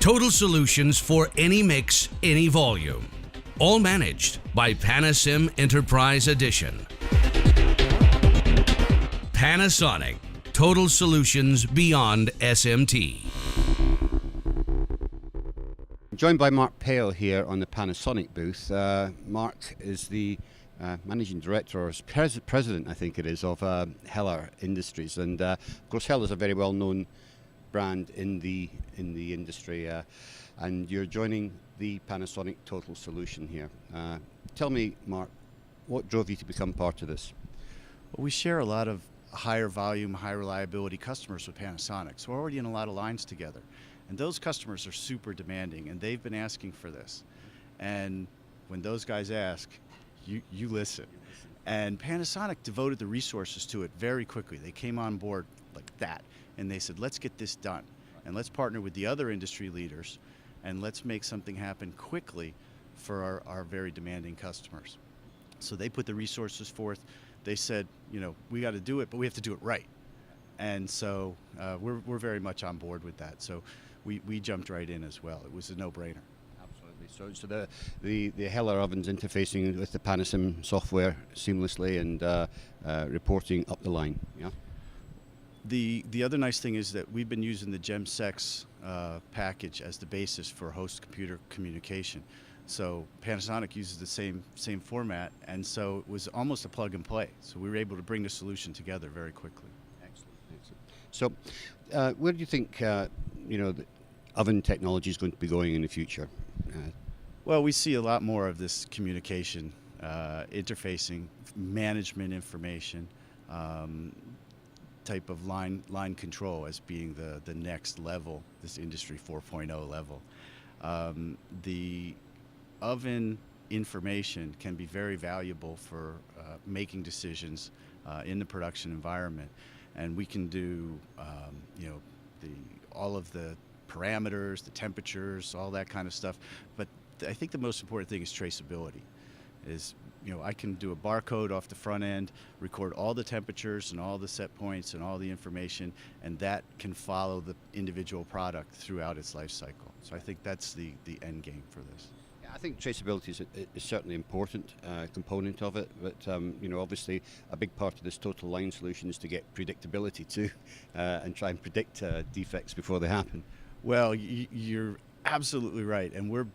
Total solutions for any mix, any volume. All managed by Panasim Enterprise Edition. Panasonic. Total solutions beyond SMT. Joined by Mark Pale here on the Panasonic booth. Mark is the Managing Director, or President, I think it is, of Heller Industries, and of course Heller is a very well-known brand in the industry, and you're joining the Panasonic Total Solution here. Tell me, Mark, what drove you to become part of this? Well, we share a lot of higher volume, high reliability customers with Panasonic, so we're already in a lot of lines together. And those customers are super demanding, and they've been asking for this. And when those guys ask, you listen. And Panasonic devoted the resources to it very quickly. They came on board like that, and they said, let's get this done. And let's partner with the other industry leaders, and let's make something happen quickly for our very demanding customers. So they put the resources forth. They said, you know, we got to do it, but we have to do it right. And so we're very much on board with that. So we jumped right in as well. It was a no-brainer. Absolutely. So the Heller ovens interfacing with the Panasim software seamlessly and reporting up the line. Yeah. The other nice thing is that we've been using the GemSex package as the basis for host-computer communication. So Panasonic uses the same format, and so it was almost a plug and play. So we were able to bring the solution together very quickly. Excellent. So where do you think the oven technology is going to be going in the future? Well, we see a lot more of this communication, interfacing, management information, type of line control as being the next level, this Industry 4.0 level. The oven information can be very valuable for making decisions in the production environment, and we can do all of the parameters, the temperatures, all that kind of stuff. But I think the most important thing is traceability. I can do a barcode off the front end, record all the temperatures and all the set points and all the information, and that can follow the individual product throughout its life cycle. So I think that's the end game for this. Yeah, I think traceability is certainly an important component of it, but obviously a big part of this total line solution is to get predictability too, and try and predict defects before they happen. Well, you're absolutely right, and we're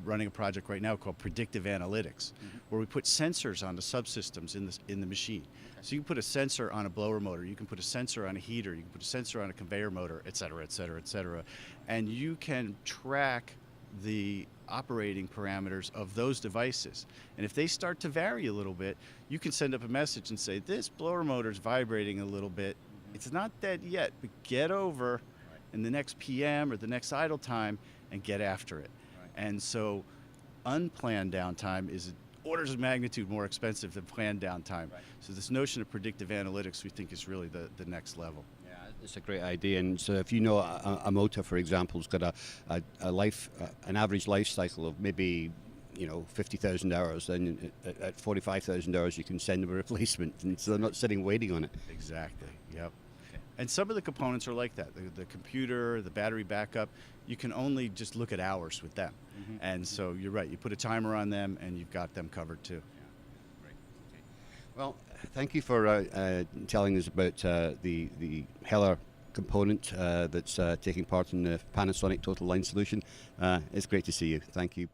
running a project right now called Predictive Analytics, where we put sensors on the subsystems in the machine. Okay. So you can put a sensor on a blower motor, you can put a sensor on a heater, you can put a sensor on a conveyor motor, et cetera, et cetera, et cetera, and you can track the operating parameters of those devices. And if they start to vary a little bit, you can send up a message and say, this blower motor is vibrating a little bit. It's not dead yet, but get over in the next PM or the next idle time and get after it. Right. And so unplanned downtime is orders of magnitude more expensive than planned downtime. Right. So this notion of predictive analytics we think is really the next level. Yeah, it's a great idea. And so if you know a motor, for example, has got an average life cycle of maybe 50,000 hours, then at 45,000 hours you can send them a replacement, and so they're not sitting waiting on it. Exactly. Yep. And some of the components are like that. The computer, the battery backup, you can only just look at hours with them. And so you're right, you put a timer on them and you've got them covered too. Yeah. Right. Okay. Well, thank you for telling us about the Heller component that's taking part in the Panasonic Total Line Solution. It's great to see you. Thank you.